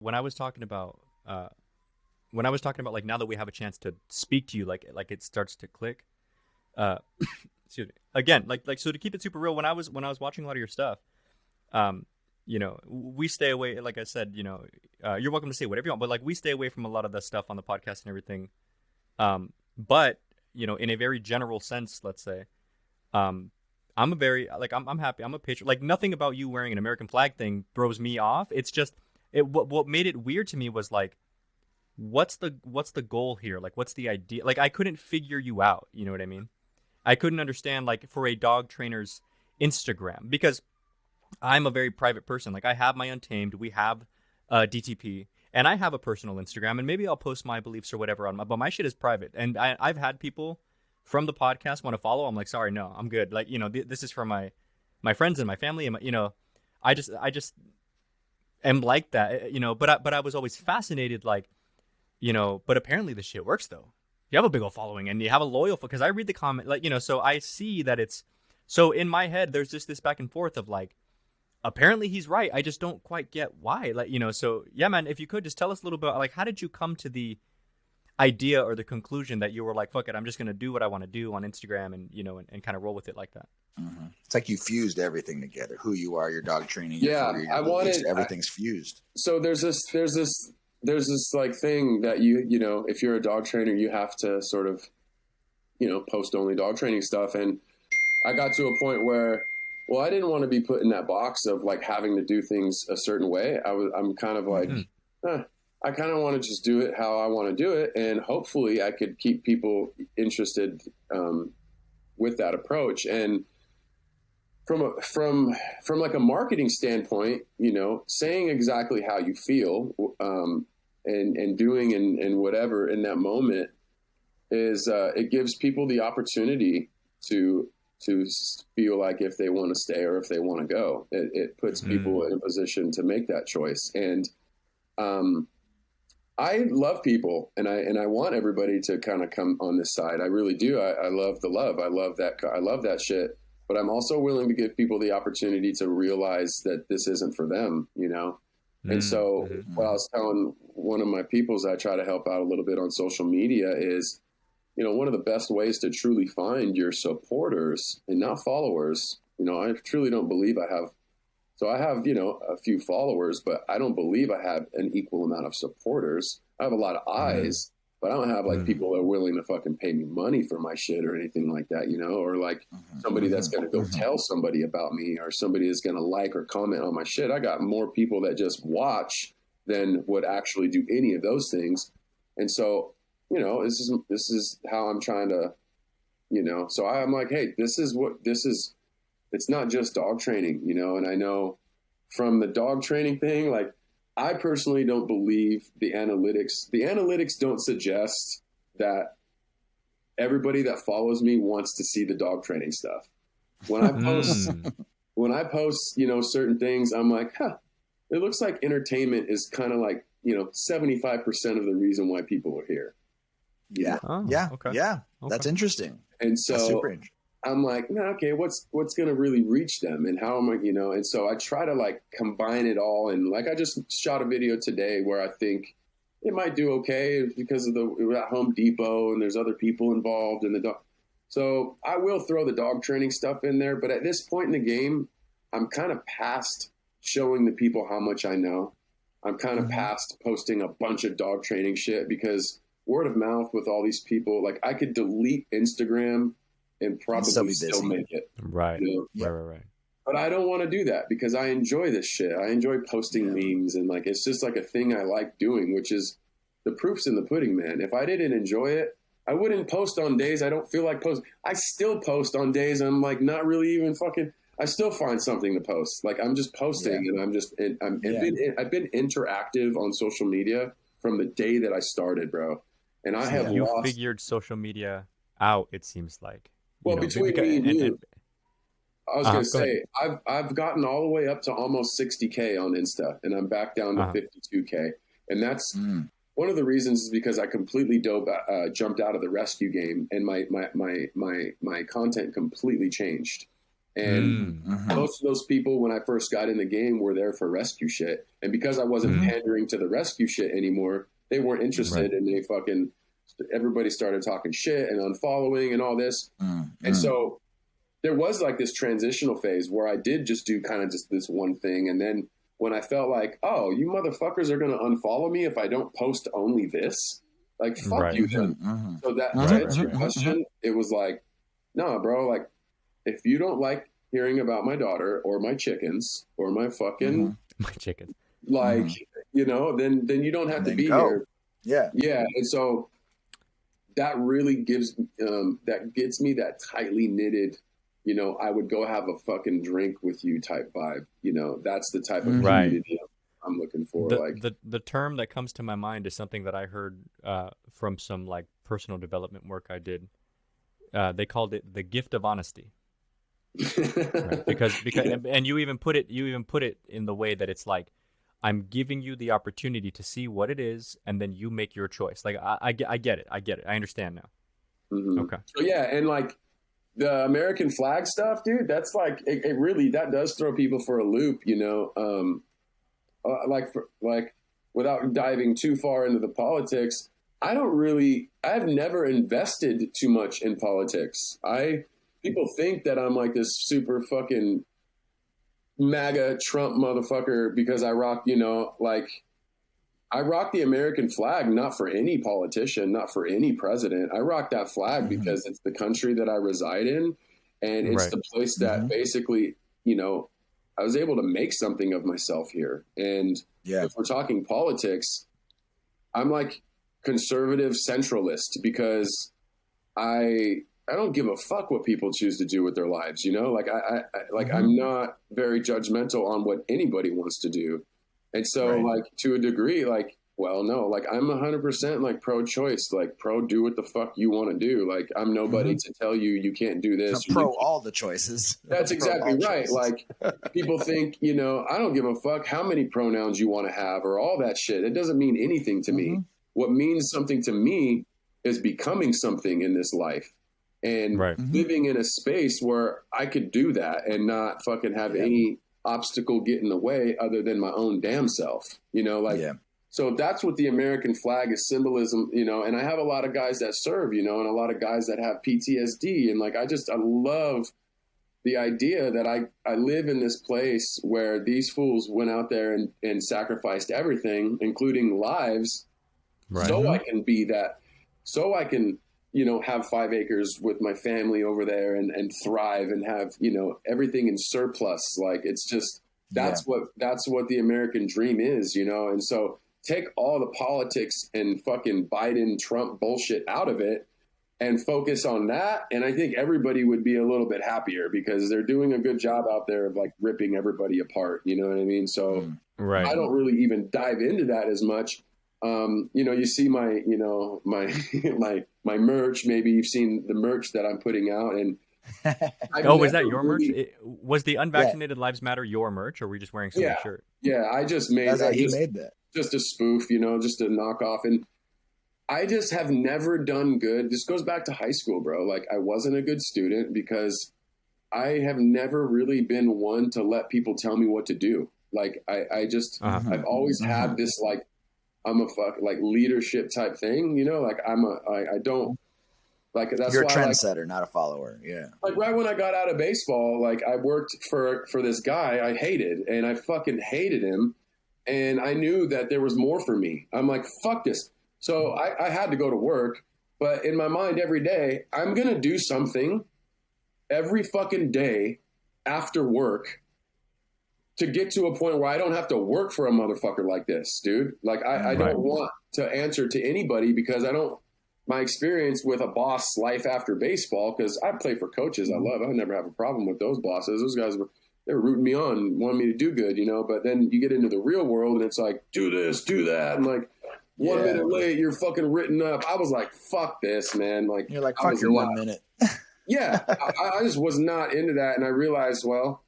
when I was talking about like now that we have a chance to speak to you, like it starts to click. Uh, excuse me. Again, like so to keep it super real, when I was watching a lot of your stuff, we stay away. Like I said, you're welcome to say whatever you want, but like we stay away from a lot of the stuff on the podcast and everything. But in a very general sense, let's say, I'm a very like I'm happy. I'm a patriot. Like nothing about you wearing an American flag thing throws me off. It's just what made it weird to me was like, what's the goal here? Like, what's the idea? Like, I couldn't figure you out. You know what I mean? I couldn't understand like for a dog trainer's Instagram because I'm a very private person. Like I have my Untamed, we have DTP, and I have a personal Instagram, and maybe I'll post my beliefs or whatever on but my shit is private. And I've had people from the podcast want to follow. I'm like, sorry, no, I'm good. Like, this is for my friends and my family, and I just am like that, But I was always fascinated, like, But apparently this shit works though. You have a big old following, and you have a loyal, because I read the comment, like, so I see that it's so in my head. There's just this back and forth of like, apparently he's right. I just don't quite get why. Like, so yeah, man, if you could just tell us a little bit, like, how did you come to the idea or the conclusion that you were like, fuck it, I'm just going to do what I want to do on Instagram and, and kind of roll with it like that? Mm-hmm. It's like you fused everything together. Who you are, your dog training. Yeah. Everything's fused. So there's this like thing that if you're a dog trainer, you have to sort of, post only dog training stuff. And I got to a point where, well, I didn't want to be put in that box of like having to do things a certain way. I'm kind of like, I kind of want to just do it how I want to do it. And hopefully I could keep people interested with that approach. And from like a marketing standpoint, saying exactly how you feel and doing and whatever in that moment is it gives people the opportunity to feel like if they want to stay or if they want to go. It puts people in a position to make that choice. And I love people, and I want everybody to kind of come on this side. I really do. I love the love. I love that shit. But I'm also willing to give people the opportunity to realize that this isn't for them, And so what I was telling one of my peoples I try to help out a little bit on social media is, one of the best ways to truly find your supporters and not followers. I truly don't believe I have. So I have, a few followers, but I don't believe I have an equal amount of supporters. I have a lot of eyes, but I don't have like people that are willing to fucking pay me money for my shit or anything like that, or like somebody that's going to go tell somebody about me or somebody that's going to like or comment on my shit. I got more people that just watch than would actually do any of those things. And so, this is how I'm trying to, so I'm like, hey, it's not just dog training, and I know from the dog training thing, like I personally don't believe the analytics. The analytics don't suggest that everybody that follows me wants to see the dog training stuff. When I post, certain things, I'm like, it looks like entertainment is kind of like, 75% of the reason why people are here. Yeah. Okay. Yeah. That's interesting. And so I'm like, no, okay, what's going to really reach them and how am I, and so I try to like combine it all. And like, I just shot a video today where I think it might do okay because we're at Home Depot and there's other people involved in the dog. So I will throw the dog training stuff in there. But at this point in the game, I'm kind of past showing the people how much I know. I'm kind of past posting a bunch of dog training shit because word of mouth with all these people, like I could delete Instagram and probably still make it. Right. Right. But I don't want to do that because I enjoy this shit. I enjoy posting memes and like, it's just like a thing I like doing, which is the proof's in the pudding, man. If I didn't enjoy it, I wouldn't post on days I don't feel like posting. I still post on days I'm like not really even fucking, I still find something to post. Like I'm just posting and I've been interactive on social media from the day that I started, bro. And I have figured social media out, it seems like. Well, between me and you, I was going to say, I've gotten all the way up to almost 60K on Insta, and I'm back down to 52K. And that's one of the reasons is because I completely jumped out of the rescue game, and my content completely changed. And most of those people, when I first got in the game, were there for rescue shit. And because I wasn't pandering to the rescue shit anymore, they weren't interested, and they fucking everybody started talking shit and unfollowing and all this. And so there was like this transitional phase where I did just do kind of just this one thing. And then when I felt like, oh, you motherfuckers are going to unfollow me if I don't post only this, like, fuck you then. So that, to answer your question, it was like, nah, bro, like, if you don't like hearing about my daughter or my chickens or my fucking, my chickens, like, you know, then you don't have to be here. Yeah. Yeah. And so that really gives, that gets me that tightly knitted, you know, I would go have a fucking drink with you type vibe. You know, that's the type of community I'm looking for. The term that comes to my mind is something that I heard from some like personal development work I did. They called it the gift of honesty. Right? Because and you even put it in the way that it's like, I'm giving you the opportunity to see what it is, and then you make your choice. Like I get it. I understand now. Okay. So yeah, and like the American flag stuff, dude, that's like it really, that does throw people for a loop, you know. Like without diving too far into the politics, I've never invested too much in politics. People think that I'm like this super fucking MAGA Trump motherfucker because I rock, you know, like I rock the American flag, not for any politician, not for any president. I rock that flag because it's the country that I reside in. And it's the place that basically, you know, I was able to make something of myself here. And if we're talking politics, I'm like conservative centralist because I don't give a fuck what people choose to do with their lives. You know, like I'm not very judgmental on what anybody wants to do. And so like to a degree, like, well, no, like I'm 100% like pro-choice, like pro do what the fuck you want to do. Like I'm nobody to tell you can't do this. Pro all the choices. That's exactly right. Choices. Like people think, you know, I don't give a fuck how many pronouns you want to have or all that shit. It doesn't mean anything to me. What means something to me is becoming something in this life and living in a space where I could do that and not fucking have any obstacle get in the way other than my own damn self, you know, like, so that's what the American flag is, symbolism, you know, and I have a lot of guys that serve, you know, and a lot of guys that have PTSD. And like, I love the idea that I live in this place where these fools went out there and sacrificed everything, including lives, so I can be that, so I can, you know, have 5 acres with my family over there and thrive and have, you know, everything in surplus. Like, it's just, that's what the American dream is, you know? And so take all the politics and fucking Biden, Trump bullshit out of it and focus on that. And I think everybody would be a little bit happier because they're doing a good job out there of like ripping everybody apart. You know what I mean? So I don't really even dive into that as much. You know, you see my, you know, my merch, maybe you've seen the merch that I'm putting out and was that your merch? Was the Unvaccinated Lives Matter your merch or were you just wearing some shirt? Yeah. I just made that. He made that. Just a spoof, you know, just a knockoff. And I just have never done good. This goes back to high school, bro. Like I wasn't a good student because I have never really been one to let people tell me what to do. Like I just, I've always had this, like, I'm a like leadership type thing, you know, like I don't like, that's you're a why, trendsetter, like, not a follower. Yeah. Like right when I got out of baseball, like I worked for this guy I hated and I fucking hated him. And I knew that there was more for me. I'm like, fuck this. So I had to go to work, but in my mind every day, I'm going to do something every fucking day after work to get to a point where I don't have to work for a motherfucker like this, dude. Like I don't want to answer to anybody because my experience with a boss life after baseball, because I play for coaches I love. I never have a problem with those bosses. Those guys they were rooting me on, wanting me to do good, you know, but then you get into the real world and it's like, do this, do that. And like 1 minute late, you're fucking written up. I was like, fuck this, man. Like, you're like, fuck your 1 minute. I just was not into that. And I realized, well,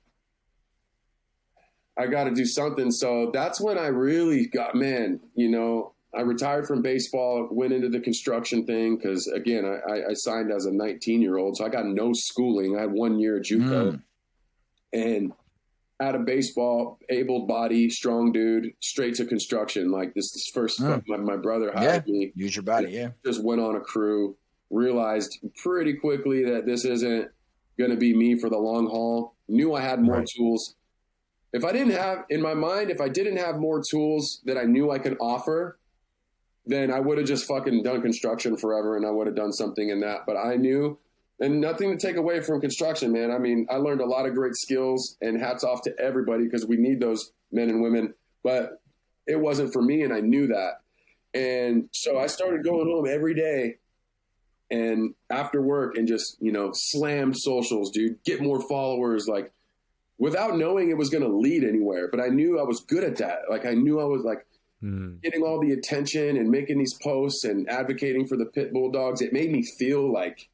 I got to do something. So that's when I really got, man, you know, I retired from baseball, went into the construction thing. Cause again, I signed as a 19-year-old. So I got no schooling. I had 1 year at JUCO. and out of baseball, able body, strong dude, straight to construction. Like this first, my brother hired me. Use your body, yeah. Just went on a crew, realized pretty quickly that this isn't going to be me for the long haul. Knew I had more tools. If I didn't have more tools that I knew I could offer, then I would have just fucking done construction forever and I would have done something in that. But I knew, and nothing to take away from construction, man. I mean, I learned a lot of great skills, and hats off to everybody because we need those men and women, but it wasn't for me. And I knew that. And so I started going home every day and after work and just, slammed socials, dude, get more followers, like without knowing it was going to lead anywhere. But I knew I was good at that. Like I knew I was like getting all the attention and making these posts and advocating for the pit bull dogs. It made me feel like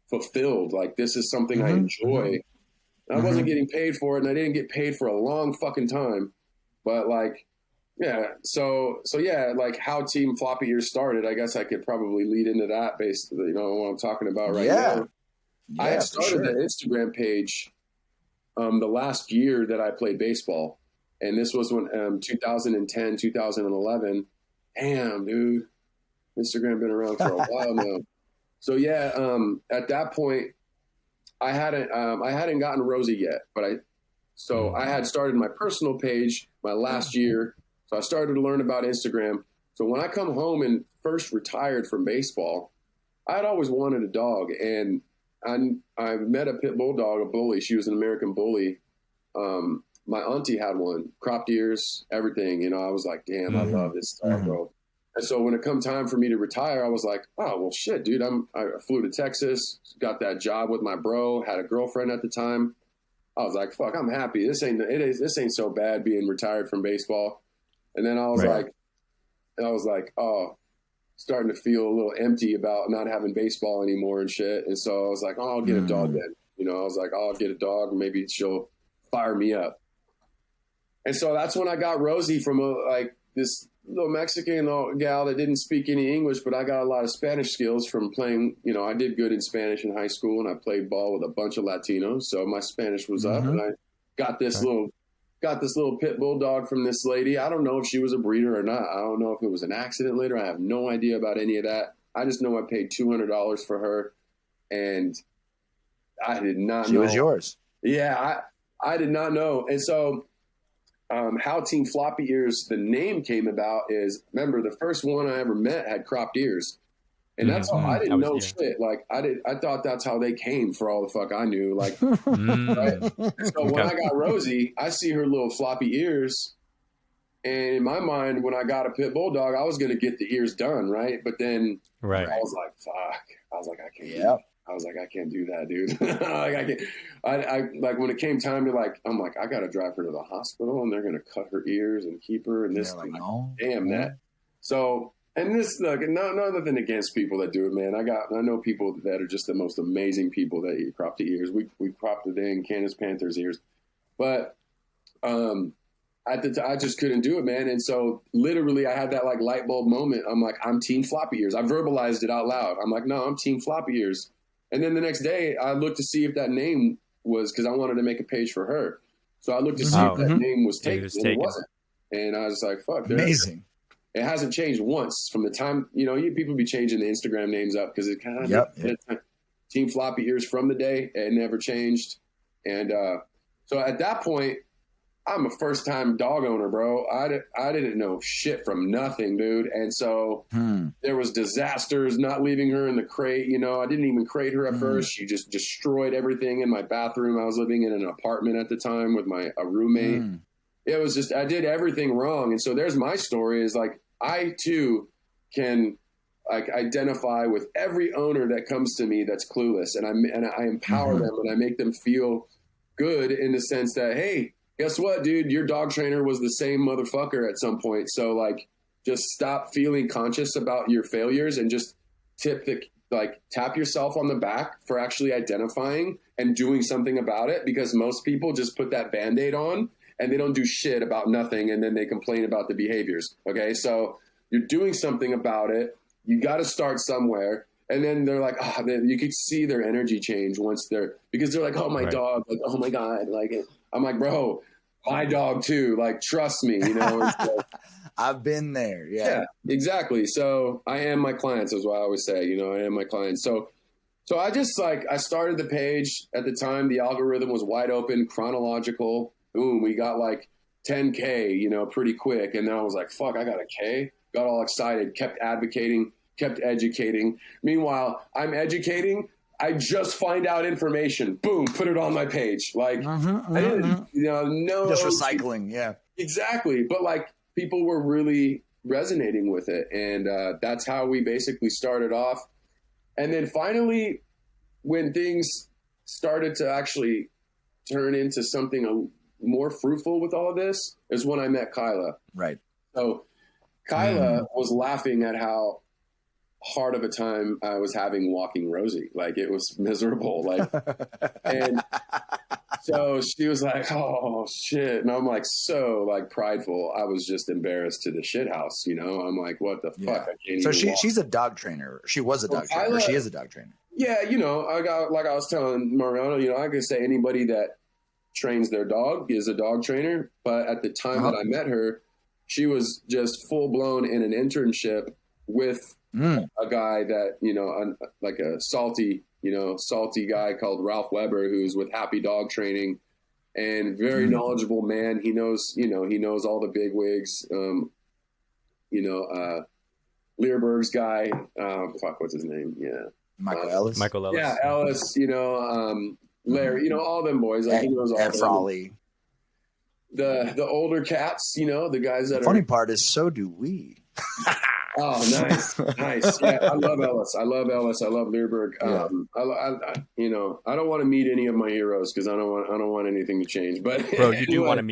fulfilled. Like this is something I enjoy. I wasn't getting paid for it, and I didn't get paid for a long fucking time. But like, yeah. So yeah, like how Team Floppy Ears started, I guess I could probably lead into that based, what I'm talking about right now. Yeah, I had started the Instagram page the last year that I played baseball. And this was when 2010, 2011. Damn, dude. Instagram been around for a while now. So yeah, at that point, I hadn't gotten Rosie yet, but I had started my personal page my last year. So I started to learn about Instagram. So when I come home and first retired from baseball, I had always wanted a dog, and I met a pit bull dog, a bully. She was an American bully. My auntie had one, cropped ears, everything. I was like, damn, I love this dog, bro. And so when it come time for me to retire, I was like, oh, well, shit, dude. I flew to Texas, got that job with my bro, had a girlfriend at the time. I was like, fuck, I'm happy. This ain't so bad being retired from baseball. And then I was like, oh, starting to feel a little empty about not having baseball anymore and shit. And so I was like, oh, I'll get a dog then. I was like, oh, I'll get a dog. Maybe she'll fire me up. And so that's when I got Rosie from this little Mexican gal that didn't speak any English, but I got a lot of Spanish skills from playing. I did good in Spanish in high school, and I played ball with a bunch of Latinos. So my Spanish was up, and I got this little pit bull dog from this lady. I don't know if she was a breeder or not. I don't know if it was an accident later. I have no idea about any of that. I just know I paid $200 for her, and I did not know. She was yours. Yeah, I did not know. And so how Team Floppy Ears, the name came about is, remember, the first one I ever met had cropped ears. And that's all. I didn't know shit. Like I thought that's how they came for all the fuck I knew. Like, right? So when I got Rosie, I see her little floppy ears. And in my mind, when I got a pit bull dog, I was going to get the ears done. Right. But then I was like, fuck. I was like, I can't. Yeah. I was like, I can't do that, dude. Like, I can't. I like when it came time to I'm like, I got to drive her to the hospital and they're going to cut her ears and keep her. And this, damn that. So, and this, look, nothing against people that do it, man. I know people that are just the most amazing people that crop the ears. We cropped the dang Candace Panther's ears, but I just couldn't do it, man. And so literally I had that light bulb moment. I'm like, I'm Team Floppy Ears. I verbalized it out loud. I'm like, no, I'm Team Floppy Ears. And then the next day I looked to see if that name was, because I wanted to make a page for her. So I looked to see if that name was taken, and it wasn't. And I was like, fuck. Amazing. It hasn't changed once from the time, people be changing the Instagram names up because it kind of Team Floppy Ears from the day. It never changed. And so at that point, I'm a first-time dog owner, bro. I didn't know shit from nothing, dude. And so there was disasters, not leaving her in the crate. I didn't even crate her at first. She just destroyed everything in my bathroom. I was living in an apartment at the time with a roommate. It was just, I did everything wrong. And so there's my story is I too can identify with every owner that comes to me that's clueless, and I empower them and I make them feel good in the sense that, hey, guess what, dude? Your dog trainer was the same motherfucker at some point. So just stop feeling conscious about your failures and just tap yourself on the back for actually identifying and doing something about it, because most people just put that Band-Aid on and they don't do shit about nothing, and then they complain about the behaviors. Okay, so you're doing something about it. You got to start somewhere, and then they're like, you could see their energy change once because they're like, oh my dog, oh my god, I'm like, bro, my dog too. Like, trust me, you know. And so, I've been there. Yeah, exactly. So I am my clients, is what I always say. You know, I am my clients. So I just I started the page at the time. The algorithm was wide open, chronological. Boom, we got like 10K, you know, pretty quick. And then I was like, fuck, I got a K. Got all excited, kept advocating, kept educating. Meanwhile, I'm educating. I just find out information. Boom, put it on my page. Like, I didn't, you know, no. Just recycling. Yeah. Exactly. But like, people were really resonating with it. And that's how we basically started off. And then finally, when things started to actually turn into something more fruitful with all of this, is when I met Kyla. Right. So Kyla was laughing at how hard of a time I was having walking Rosie. Like, it was miserable. Like, and so she was like, oh shit. And I'm like, so like prideful. I was just embarrassed to the shit house, you know? I'm like, what the fuck? I can't so even walk. she's a dog trainer. She was a dog trainer. She is a dog trainer. Yeah. You know, I got, like I was telling Mariano, you know, I could say anybody that trains their dog is a dog trainer. But at the time that I met her, she was just full blown in an internship with a guy that, you know, like a salty guy called Ralph Weber, who's with Happy Dog Training, and very knowledgeable man. He knows all the big wigs. Learberg's guy. What's his name? Yeah. Michael Ellis. Yeah, Ellis, you know, Larry, you know, all them boys. Like, he knows all of them. Frawley. The older cats, you know, the guys that the funny part is, so do we. Oh, nice. Yeah, I love Ellis. I love Learberg. I don't want to meet any of my heroes because I don't want anything to change. But bro, you do want to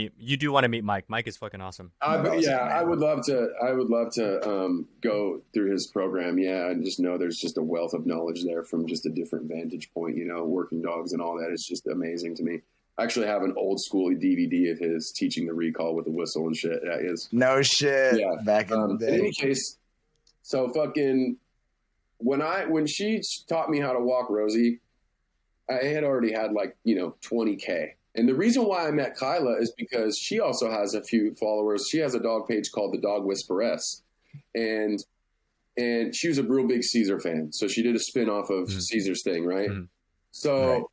meet Mike. Mike is fucking awesome. I would love to go through his program. Yeah, and just know there's just a wealth of knowledge there from just a different vantage point. You know, working dogs and all that is just amazing to me. I actually have an old school DVD of his teaching the recall with the whistle and shit. That is no shit. Yeah, back in the day. In any case. So fucking when she taught me how to walk Rosie, I had already had 20K. And the reason why I met Kyla is because she also has a few followers. She has a dog page called The Dog Whisperess. And she was a real big Caesar fan. So she did a spin-off of Caesar's thing, right? So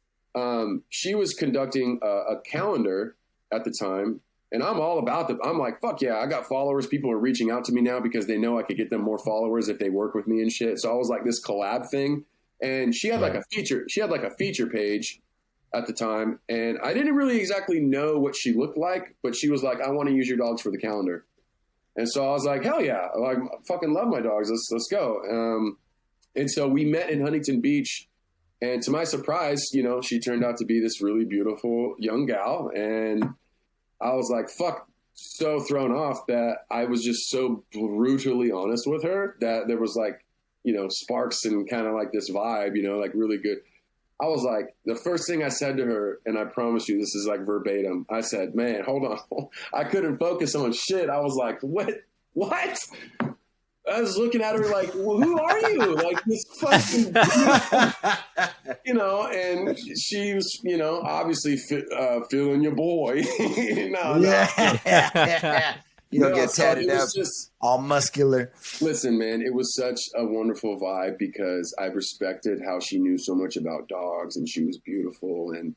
she was conducting a calendar at the time. And I'm all about them. I'm like, fuck yeah, I got followers. People are reaching out to me now because they know I could get them more followers if they work with me and shit. So I was like this collab thing. And she had a feature page at the time. And I didn't really exactly know what she looked like, but she was like, I want to use your dogs for the calendar. And so I was like, hell yeah, like, I fucking love my dogs. Let's go. And so we met in Huntington Beach. And to my surprise, you know, she turned out to be this really beautiful young gal. And I was like, fuck, so thrown off that I was just so brutally honest with her that there was like, you know, sparks and kind of like this vibe, you know, like really good. I was like, the first thing I said to her, and I promise you this is like verbatim, I said, man, hold on. I couldn't focus on shit. I was like, what? I was looking at her like, well, who are you? Like this fucking, you know, and she was, you know, obviously feeling your boy. No. You don't get tatted up, all muscular. Listen, man, it was such a wonderful vibe because I respected how she knew so much about dogs and she was beautiful. And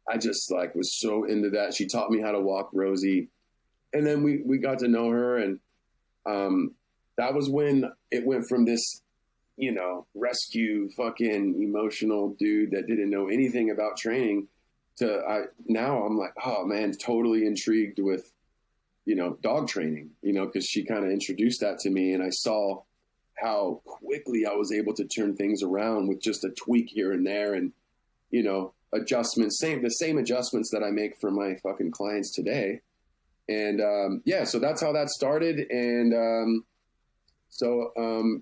I just like was so into that. She taught me how to walk Rosie. And then we got to know her. And that was when it went from this, you know, rescue fucking emotional dude that didn't know anything about training to now I'm like, oh man, totally intrigued with, you know, dog training, you know, because she kind of introduced that to me and I saw how quickly I was able to turn things around with just a tweak here and there and, you know, adjustments, the same adjustments that I make for my fucking clients today. And so that's how that started. And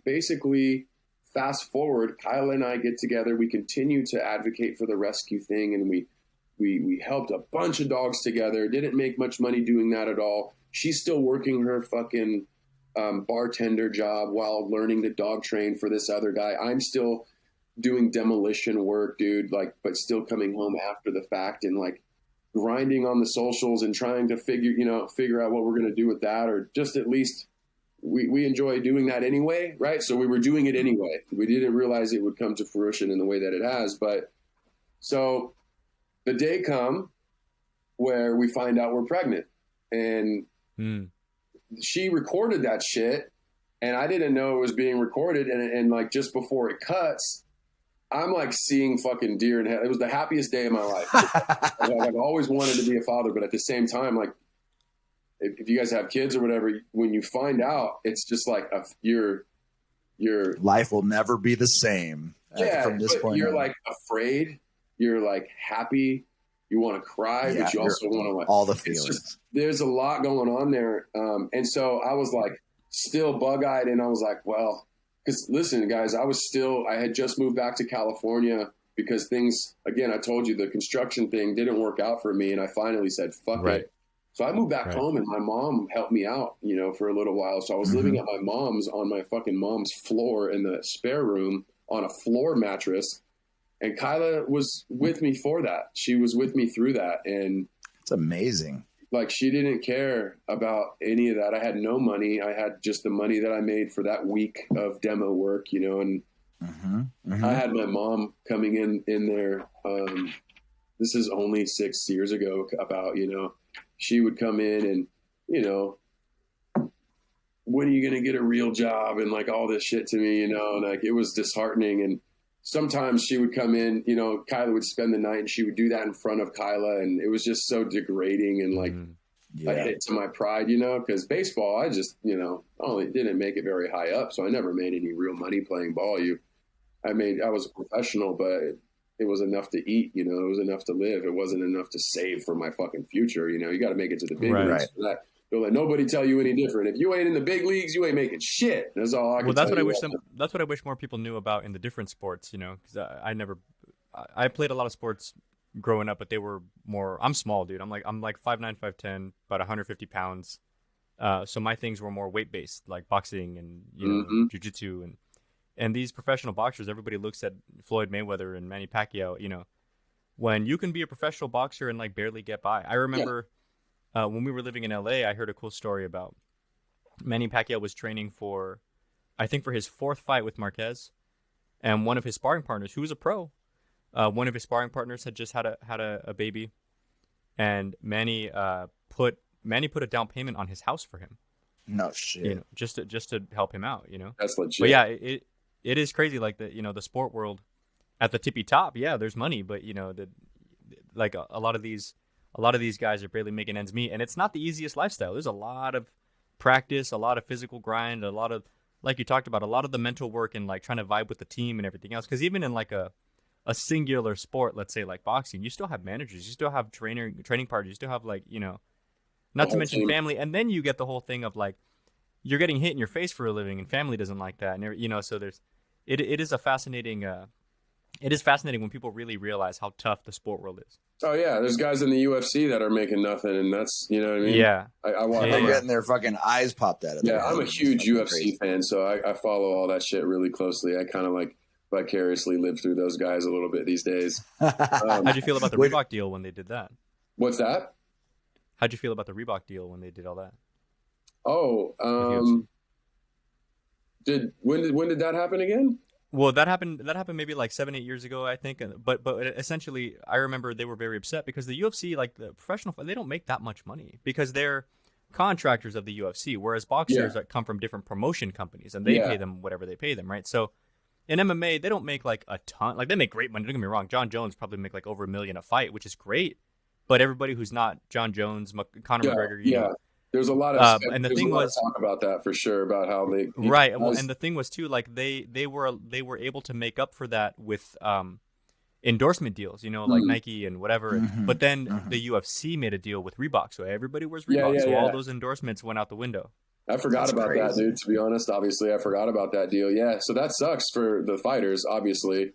basically fast forward, Kyle and I get together, we continue to advocate for the rescue thing. And we helped a bunch of dogs together. Didn't make much money doing that at all. She's still working her fucking bartender job while learning to dog train for this other guy. I'm still doing demolition work, dude, like, but still coming home after the fact and like, grinding on the socials and trying to figure out what we're going to do with that, or just at least we enjoy doing that anyway, right? So we were doing it anyway. We didn't realize it would come to fruition in the way that it has. But so the day come where we find out we're pregnant, and she recorded that shit, and I didn't know it was being recorded. And like just before it cuts, I'm like seeing fucking deer in head. It was the happiest day of my life. I've always wanted to be a father, but at the same time, like if you guys have kids or whatever, when you find out, it's just like your life will never be the same. From this point you're on. like afraid, you're like happy, you want to cry, but you also want to like all the feelings. There's a lot going on there, and so I was like still bug-eyed, and I was like, well. Because listen, guys, I had just moved back to California because things, again, I told you the construction thing didn't work out for me. And I finally said, fuck it. So I moved back home, and my mom helped me out, for a little while. So I was living at my mom's on my fucking mom's floor in the spare room on a floor mattress. And Kyla was with me for that. She was with me through that. And it's amazing. Like she didn't care about any of that. I had no money. I had just the money that I made for that week of demo work, and I had my mom coming in there. This is only 6 years ago about, she would come in and, when are you going to get a real job? And like all this shit to me, and like it was disheartening. And sometimes she would come in, Kyla would spend the night, and she would do that in front of Kyla. And it was just so degrading and like a hit to my pride, because baseball, I just, only didn't make it very high up. So I never made any real money playing ball. I was a professional, but it was enough to eat, it was enough to live. It wasn't enough to save for my fucking future. You got to make it to the big leagues for that. Don't let nobody tell you any different. If you ain't in the big leagues, you ain't making shit. That's all I can tell you. That's what I wish more people knew about in the different sports, because I played a lot of sports growing up, but they were more, I'm small, dude. I'm like 5'9", 5'10", about 150 pounds. So my things were more weight based, like boxing and, jiu-jitsu and these professional boxers. Everybody looks at Floyd Mayweather and Manny Pacquiao, when you can be a professional boxer and like barely get by. I remember, when we were living in LA, I heard a cool story about Manny Pacquiao was training for his fourth fight with Marquez, and one of his sparring partners, who was a pro, one of his sparring partners had just had a baby, and Manny put a down payment on his house for him. No shit. Just to help him out. That's legit. But yeah, it is crazy. Like the sport world, at the tippy top, yeah, there's money, but like a lot of these guys are barely making ends meet, and it's not the easiest lifestyle. There's a lot of practice, a lot of physical grind, a lot of, like you talked about, a lot of the mental work and like trying to vibe with the team and everything else. Because even in like a singular sport, let's say like boxing, you still have managers, you still have training partners, you still have like, not to mention family. And then you get the whole thing of like, you're getting hit in your face for a living, and family doesn't like that. And so it is a fascinating, it is fascinating when people really realize how tough the sport world is. Oh yeah, there's guys in the UFC that are making nothing, and that's, you know what I mean? Yeah. They're getting their fucking eyes popped out of their head. I'm a huge UFC fan, so I follow all that shit really closely. I kind of like vicariously live through those guys a little bit these days. How'd you feel about the Reebok deal when they did that? What's that? How'd you feel about the Reebok deal when they did all that? Oh, when did that happen again? Well, that happened maybe like 7-8 years ago, I think. But essentially, I remember they were very upset because the UFC, like the professional, they don't make that much money because they're contractors of the UFC, whereas boxers that come from different promotion companies and they pay them whatever they pay them, right? So in MMA, they don't make like a ton. Like they make great money. Don't get me wrong. John Jones probably make like over $1 million a fight, which is great. But everybody who's not John Jones, Conor McGregor, you know, there's a lot of and the thing was talk about that for sure about how they Well, and the thing was too, like they were able to make up for that with endorsement deals, like Nike and whatever. But then the UFC made a deal with Reebok, so everybody wears Reebok. So all those endorsements went out the window. I forgot about that, dude. To be honest, obviously, I forgot about that deal. Yeah, so that sucks for the fighters, obviously.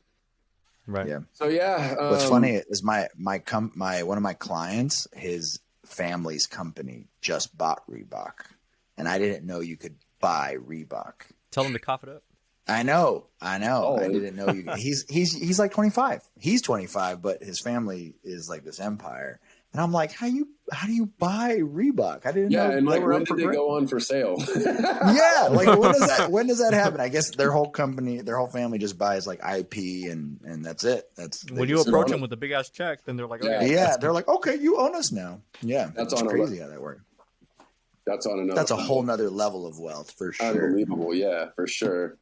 Right. Yeah. So yeah. What's funny is my one of my clients, his family's company just bought Reebok, and I didn't know you could buy Reebok. Tell him to cough it up. I know. Oh, I didn't know you. He's like 25. He's 25, but his family is like this empire. And I'm like, how do you buy Reebok? I didn't know. And they like, were when up did for they grabs. go on for sale? Yeah, like when does that happen? I guess their whole company, their whole family just buys like IP and that's it. When you approach them with a big ass check, then they're like, okay. Yeah, they're like, okay, you own us now. Yeah, That's it's on crazy how that works. That's on another. That's a whole nother level of wealth for sure. Unbelievable, yeah, for sure.